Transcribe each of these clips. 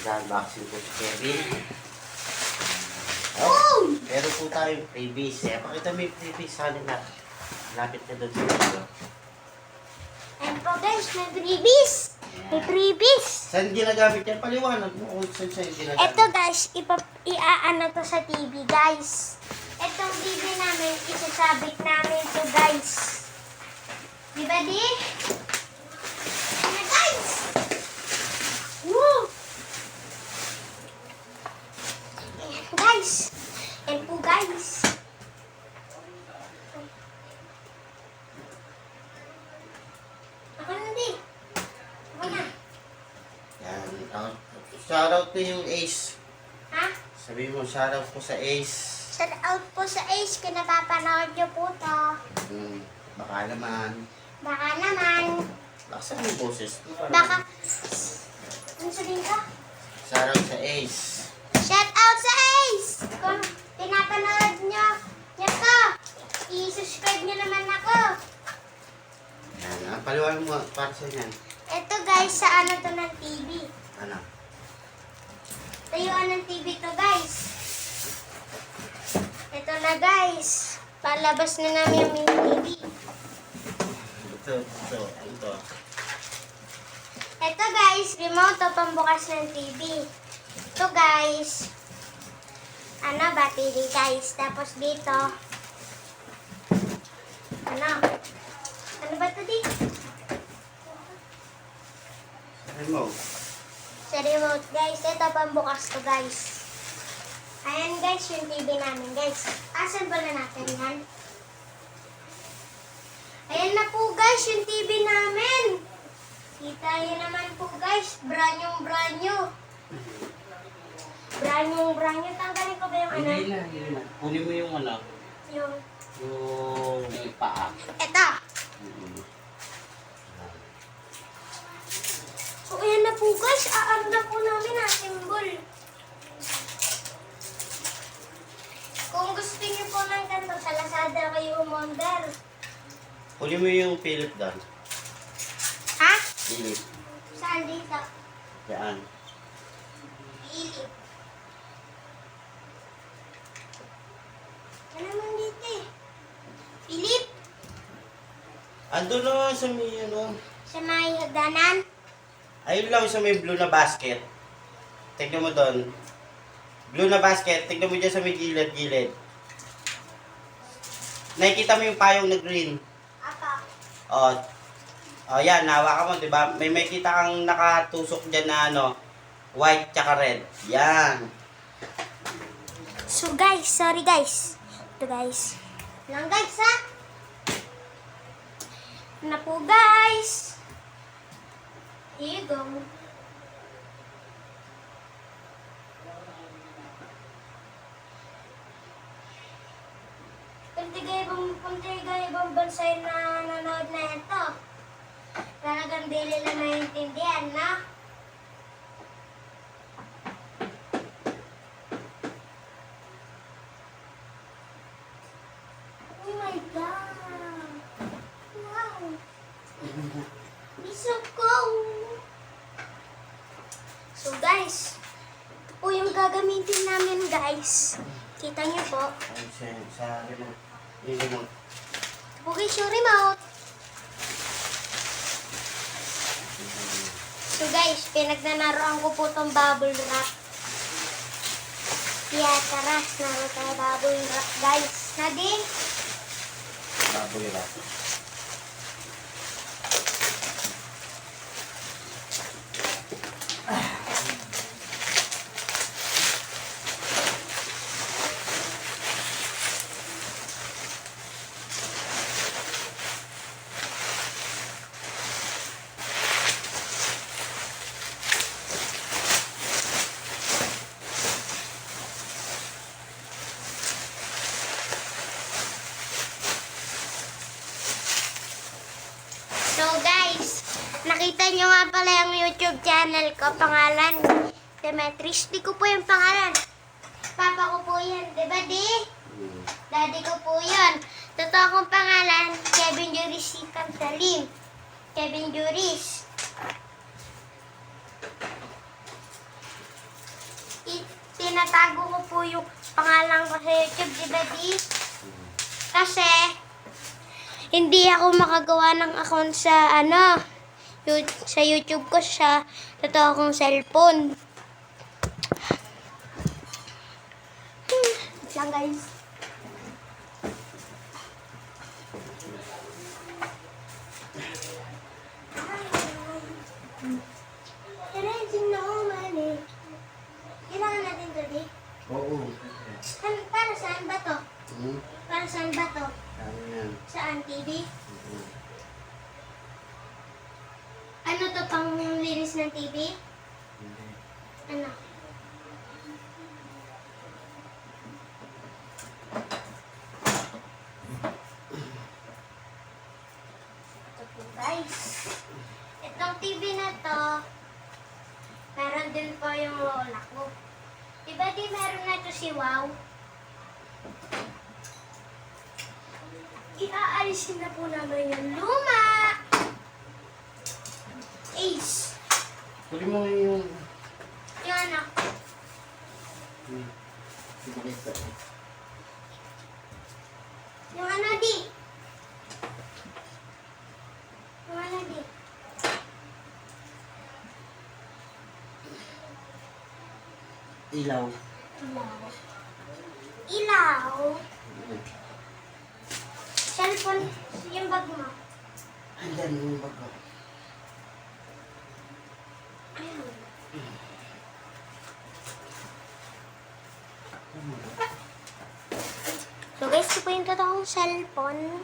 Mag-unboxing po si Kevin. Oh! Meron po tayong freebies. Pakita mo yung freebies sa kanila. Lapit na doon sa video. Ayan po guys, may freebies. May freebies. Saan ginagamit yan? Paliwanag mo kung saan ginagamit. Ito guys, iaano to sa TV guys. Itong TV namin, isasabit namin to guys. Diba di? Ano guys? Woo! Ayan guys. Ayan po guys. Ako na di. Ako na. Yan. Shoutout po yung Ace. Ha? Sabi mo, shoutout po sa Ace. Shout out po sa Ace kung napapanood niyo po to. Baka naman. Baka naman. Laksan mo yung boses. Baka. Ano sabihin ko? Shoutout sa Ace. Shout out sa Ace! Kung pinapanood niyo to, i-subscribe niyo naman ako. Yan. Paliwanag mo para sa yan. Ito guys, sa ano to ng TV. Ano? Tayuan ng TV to guys. Ito na guys. Palabas na namin yung TV. Ito. Ito guys, remote to pambukas ng TV. Ito guys, ano, battery guys. Tapos dito, ano ba ito dito? Remote. Sa remote guys, ito pambukas to guys. Ayan guys, yung TV namin guys. Asan ba na natin yan? Ayan na po guys, yung TV namin. Kita nyo naman po guys, brand new. Brand new. Tanggalin ko ba yung ano? Hindi na. Kunin mo yung ano. Yung, Yung paa. eto. So ayan na po guys, aano na po namin ang symbol. Kung gusto niyo po ng ganito, sa Lazada kayo umorder. Kunin mo yung Philip doon. Ha? Philip. Saan dito? Yan. Philip. Ano naman dito eh? Philip? Ando na sa may ano. Sa may hagdanan? Ayun lang sa may blue na basket. Tignan mo doon. Blue na basket. Tignan mo dyan sa may gilid. Nakikita mo yung payong na green. Apa? Yan. Nahawakan mo, di ba? May kita kang nakatusok dyan na ano. White tsaka red. Yan. So guys, sorry guys. Ito guys. Lang guys ha? Na po guys. Here you go. Punti ibang bansa na nanood na ito. Talagang dili lang naiintindihan, no? Oh my God! Wow! It's so cool! So guys, ito po yung gagamitin namin guys. Kita niyo po. Ay, sa remote. Yung remote. Ito po guys yung remote. So guys, pinagnanaroan ko po itong bubble wrap. Kaya tara, naro tayo bubble wrap guys. Nadi? Baboy lang. So guys, nakita nyo nga pala yung YouTube channel ko, pangalan Demetris. Di ko po yung pangalan. Papa ko po yan, di ba di? Daddy ko po yun. Totoo kong pangalan, Kevin Juris Sikam Salim. Kevin Juris. tinatago ko po yung pangalan ko sa YouTube, di ba, di? Kasi, hindi ako makagawa ng account sa, sa YouTube ko sa totoo kong cellphone. Wait lang, guys. Kailangan natin to, di? Oo. Para saan ba to? Hmm? Para saan ba to? Ano yan? Saan, TV? Mhm. Ano to, pang linis ng TV? Hindi. Ano? Ito po, guys. Itong TV na to, meron din po yung lola ko. Diba di meron na to si Wow? Iaalisin na po namin yung luma. Ace. Pwede mo yung... Yung ano? Ito. Yung ano, di? Yung ano, di? Ilaw. Ilaw. Ilaw. Cellphone. Yung bag mo. Andan yung bago. Ayun. So guys, ito po yung totoong cellphone.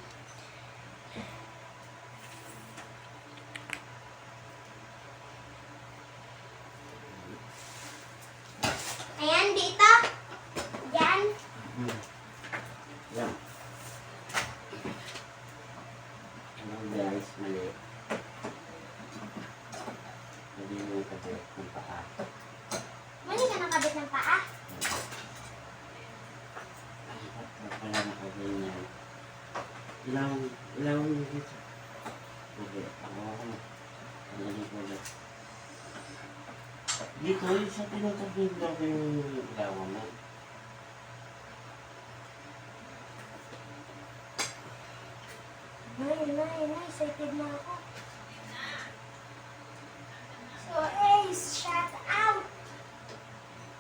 Ayan, dito. Yan. Yan. Ano guys, mali. Mali yung kabit ng paa. Mali ka nakabit ng paa. Wala nakaganyan. Ilaw yung dito. Okay, ako. Ang galing ko ulit. Dito, sa tinatagin lang yung ilaw mo. Excited na ako. So, Ace, shout out!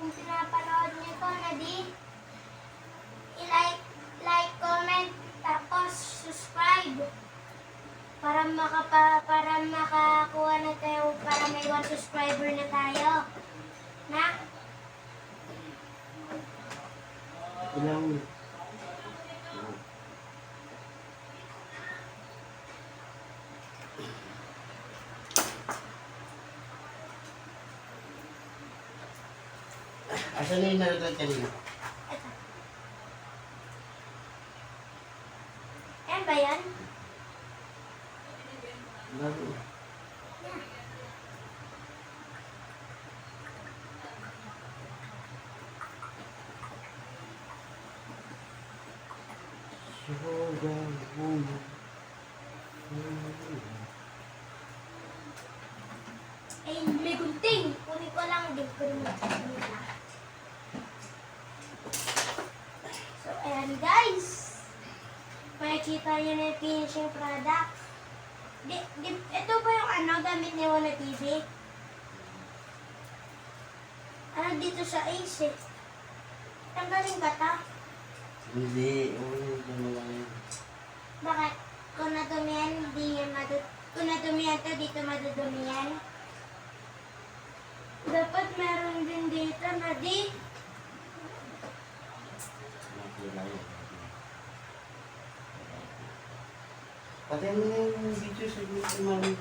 Kung pinapanood niyo to, i-like, comment, tapos subscribe. Para makakuha na tayo, para may 1 subscriber na tayo. Na? Ilaw. Asan na yung nalaglag kanina? Ito. Ayan ba yan? Bago. Yan. Ay, may gunting. Kunin ko lang din. Kunin mo. So, ayan guys. Makikita nyo na yung finishing product. Ito ba yung gamit ni Wala TV? Dito sa Ace eh. Tanggalin ba ito? Hindi. Ano lang yan. Bakit? Kung nadumihan, hindi yan kung nadumihan to, dito madudumihan. Dapat meron din dito na di. Pati ano na yung video sa YouTube, mami?